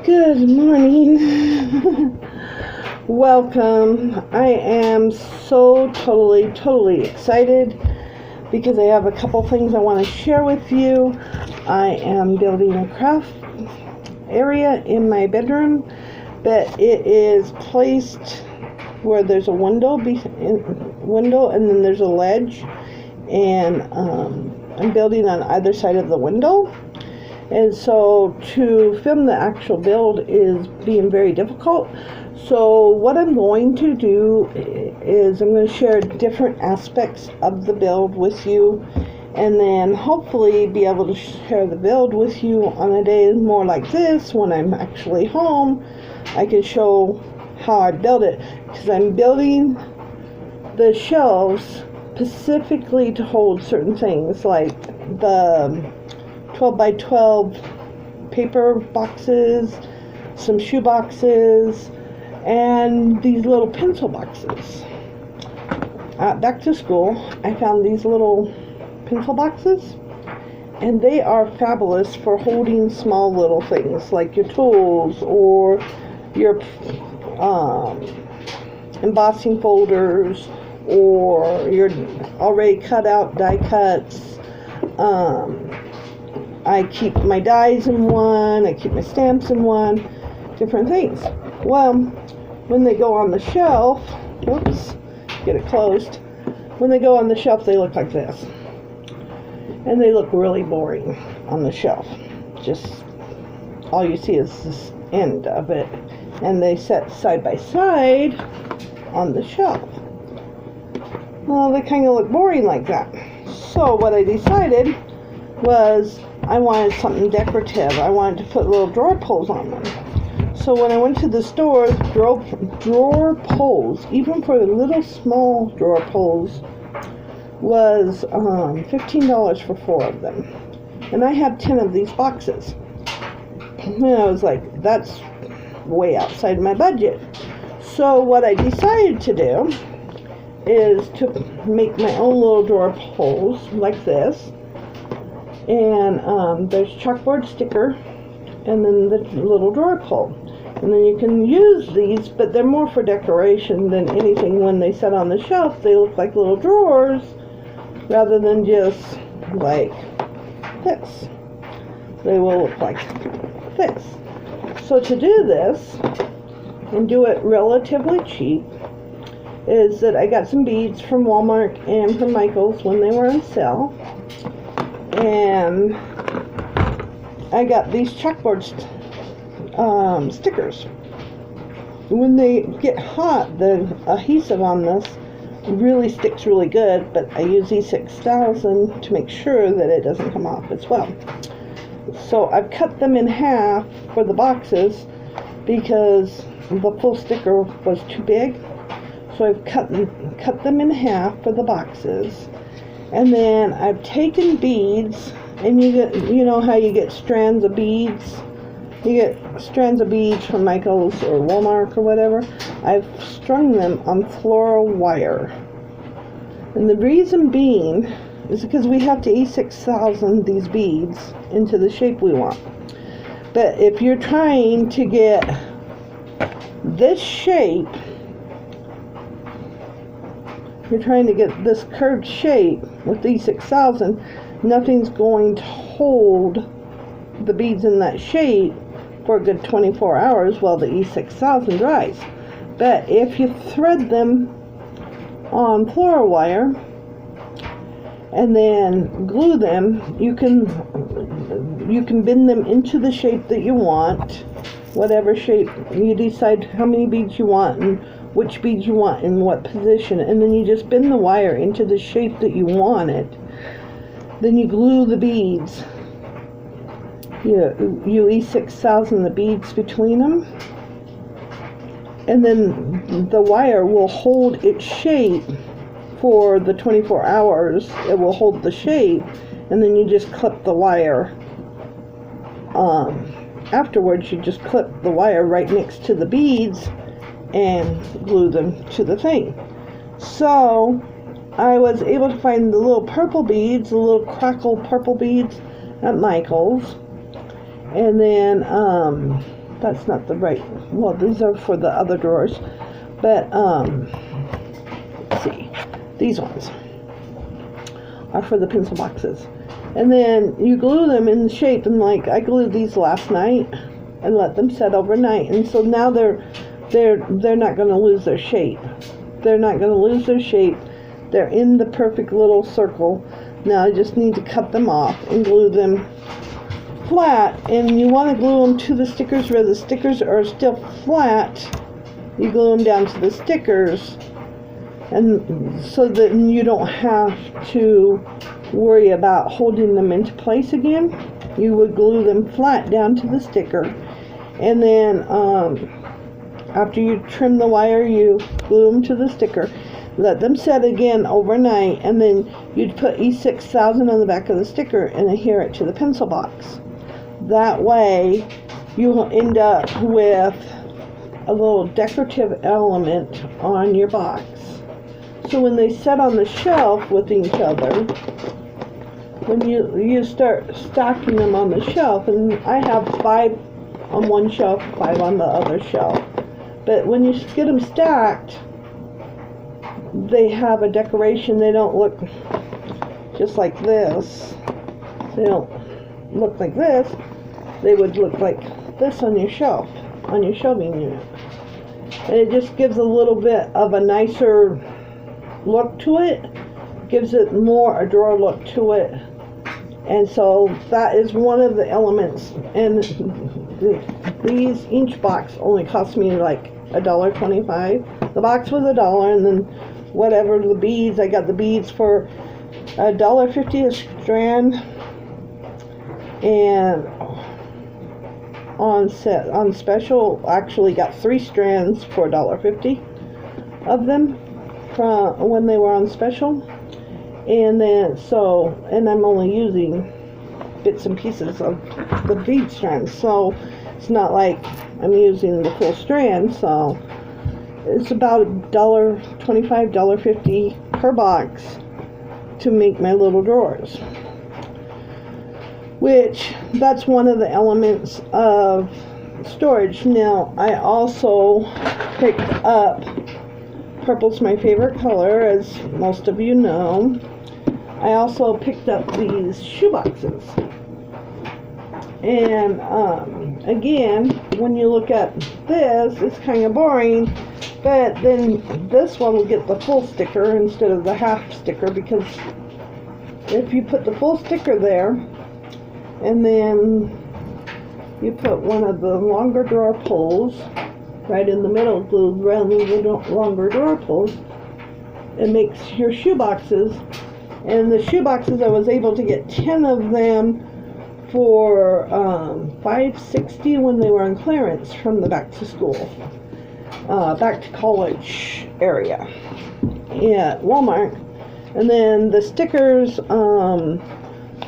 Good morning. Welcome. I am so totally excited because I have a couple things I want to share with you. I am building a craft area in my bedroom, but it is placed where there's a window and then there's a ledge, and I'm building on either side of the window. And so to film the actual build is being very difficult. So what I'm going to do is I'm going to share different aspects of the build with you, and then hopefully be able to share the build with you on a day more like this when I'm actually home. I can show how I build it, because I'm building the shelves specifically to hold certain things, like the 12 by 12 paper boxes, some shoe boxes, and these little pencil boxes. Back to school, I found these little pencil boxes, and they are fabulous for holding small little things like your tools or your embossing folders or your already cut out die cuts. I keep my dies in one, I keep my stamps in one, different things. Well, when they go on the shelf, whoops, get it closed. When they go on the shelf, they look like this. And they look really boring on the shelf. Just all you see is this end of it. And they set side by side on the shelf. Well, they kind of look boring like that. So what I decided was I wanted something decorative. I wanted to put little drawer pulls on them. So when I went to the store, drawer pulls, even for the little small drawer pulls, was $15 for 4 of them. And I have 10 of these boxes. And I was like, that's way outside my budget. So what I decided to do is to make my own little drawer pulls like this. And there's chalkboard sticker, and then the little drawer pull. And then you can use these, but they're more for decoration than anything. When they sit on the shelf, they look like little drawers rather than just like this. They will look like this. So to do this, and do it relatively cheap, is that I got some beads from Walmart and from Michael's when they were on sale. And I got these chalkboard stickers. When they get hot, the adhesive on this really sticks really good, but I use E6000 to make sure that it doesn't come off as well. So I've cut them in half for the boxes because the full sticker was too big. So I've cut them in half for the boxes. And then I've taken beads, and you know how you get strands of beads? You get strands of beads from Michael's or Walmart or whatever. I've strung them on floral wire. And the reason being is because we have to E6000 these beads into the shape we want. But if you're trying to get this shape, you're trying to get this curved shape with the E6000, nothing's going to hold the beads in that shape for a good 24 hours while the E6000 dries. But if you thread them on floral wire and then glue them, you can bend them into the shape that you want, whatever shape you decide, how many beads you want and which beads you want in what position, and then you just bend the wire into the shape that you want it. Then you glue the beads. You E6000 the beads between them, and then the wire will hold its shape for the 24 hours. It will hold the shape, and then you just clip the wire. Afterwards, you just clip the wire right next to the beads and glue them to the thing. So I was able to find the little purple beads, the little crackle purple beads at Michael's. And then that's not the right, well, these are for the other drawers, but let's see, these ones are for the pencil boxes. And then you glue them in the shape, and like I glued these last night and let them set overnight, and so now they're not going to lose their shape. They're not going to lose their shape. They're in the perfect little circle. Now I just need to cut them off and glue them flat, and you want to glue them to the stickers where the stickers are still flat. You glue them down to the stickers, and so that you don't have to worry about holding them into place again. You would glue them flat down to the sticker, and then after you trim the wire, you glue them to the sticker, let them set again overnight, and then you'd put E6000 on the back of the sticker and adhere it to the pencil box. That way you will end up with a little decorative element on your box. So when they set on the shelf with each other, when you start stacking them on the shelf, and I have 5 on one shelf, 5 on the other shelf, but when you get them stacked, they have a decoration. They don't look just like this. They don't look like this. They would look like this on your shelf, on your shelving unit. And it just gives a little bit of a nicer look to it, gives it more a drawer look to it. And so that is one of the elements. And these, each box only cost me like $1.25. The box was $1, and then whatever the beads, I got the beads for $1.50 a strand, and on special actually got 3 strands for $1.50 of them from when they were on special. And then and I'm only using bits and pieces of the bead strands, so it's not like I'm using the full strand. So it's about $1.25, $1.50 per box to make my little drawers, which that's one of the elements of storage. Now I also picked up, purple's my favorite color, as most of you know. I also picked up these shoe boxes, and again, when you look at this, it's kind of boring, but then this one will get the full sticker instead of the half sticker, because if you put the full sticker there, and then you put one of the longer drawer pulls right in the middle, glued around the longer drawer pulls, it makes your shoe boxes. And the shoe boxes, I was able to get 10 of them for $5.60 when they were on clearance from the back to school, back to college area at Walmart. And then the stickers, I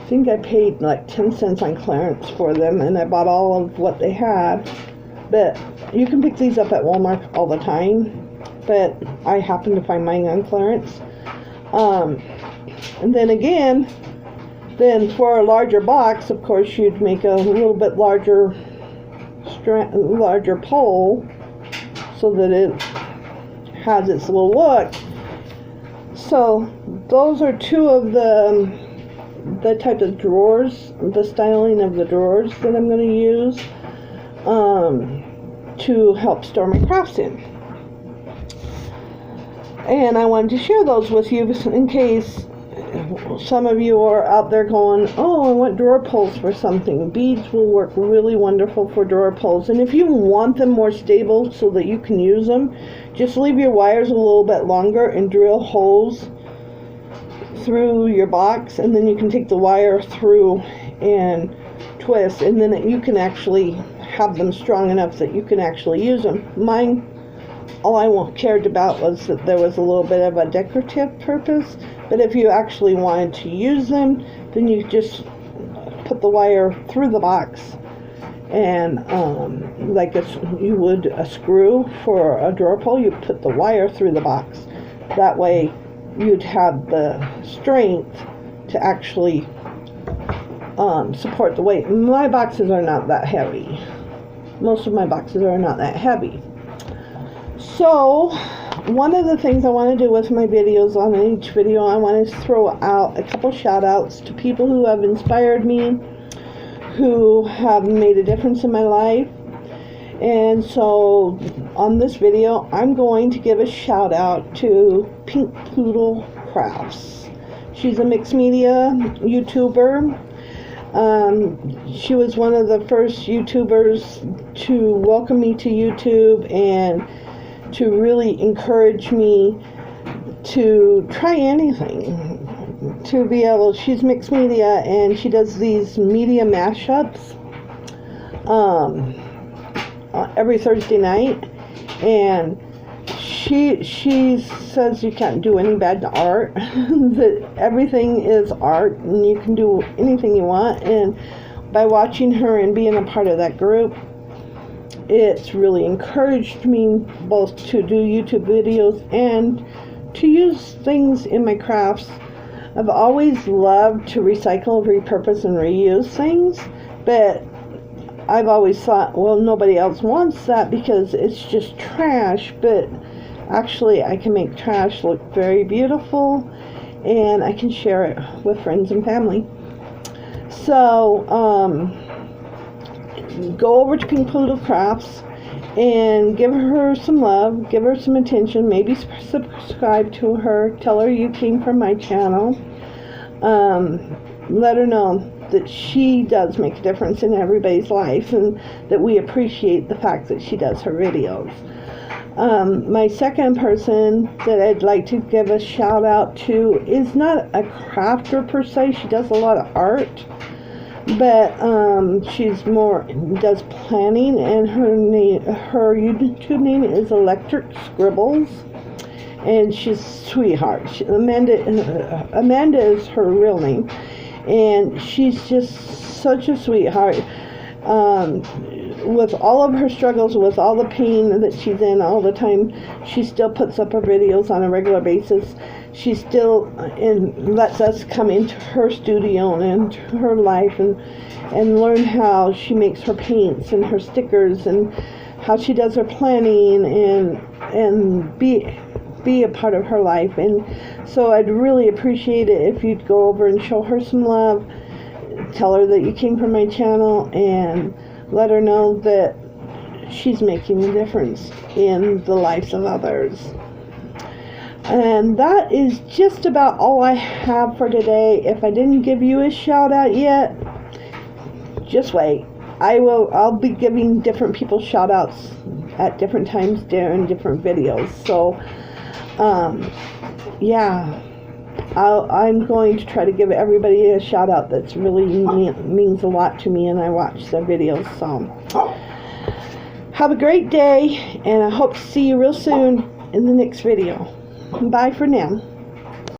think I paid like 10 cents on clearance for them, and I bought all of what they had. But you can pick these up at Walmart all the time, but I happened to find mine on clearance. And then again, then for a larger box, of course, you'd make a little bit larger pole so that it has its little look. So those are 2 of the type of drawers, the styling of the drawers that I'm going to use to help store my crafts in. And I wanted to share those with you in case some of you are out there going, oh, I want drawer pulls for something. Beads will work really wonderful for drawer pulls. And if you want them more stable so that you can use them, just leave your wires a little bit longer and drill holes through your box, and then you can take the wire through and twist, and then you can actually have them strong enough that you can actually use them. Mine, all I cared about was that there was a little bit of a decorative purpose, but if you actually wanted to use them, then you just put the wire through the box, and like you would a screw for a drawer pull, you put the wire through the box. That way you'd have the strength to actually support the weight. My boxes are not that heavy. most of my boxes are not that heavy. So one of the things I want to do with my videos, on each video I want to throw out a couple shout outs to people who have inspired me, who have made a difference in my life. And so on this video I'm going to give a shout out to Pink Poodle Crafts. She's a mixed media YouTuber. She was one of the first YouTubers to welcome me to YouTube and to really encourage me to try anything, to be able, she's mixed media and she does these media mashups every Thursday night, and she says you can't do any bad art, that everything is art and you can do anything you want. And by watching her and being a part of that group, it's really encouraged me both to do YouTube videos and to use things in my crafts. I've always loved to recycle, repurpose, and reuse things, but I've always thought, well, nobody else wants that because it's just trash. But actually I can make trash look very beautiful, and I can share it with friends and family. So go over to Pink Poodle Crafts and give her some love, give her some attention, maybe subscribe to her, tell her you came from my channel. Let her know that she does make a difference in everybody's life and that we appreciate the fact that she does her videos. My second person that I'd like to give a shout out to is not a crafter per se. She does a lot of art, but she's more does planning, and her YouTube name is Electric Scribbles, and she's a sweetheart. Amanda is her real name, and she's just such a sweetheart. With all of her struggles, with all the pain that she's in all the time, she still puts up her videos on a regular basis. She still lets us come into her studio and into her life and learn how she makes her paints and her stickers and how she does her planning and be a part of her life. And so I'd really appreciate it if you'd go over and show her some love, tell her that you came from my channel, and let her know that she's making a difference in the lives of others. And that is just about all I have for today. If I didn't give you a shout out yet, just wait. I'll be giving different people shout outs at different times during different videos. So yeah, I'm going to try to give everybody a shout out that's really means a lot to me, and I watch their videos. So have a great day, and I hope to see you real soon in the next video. Bye for now.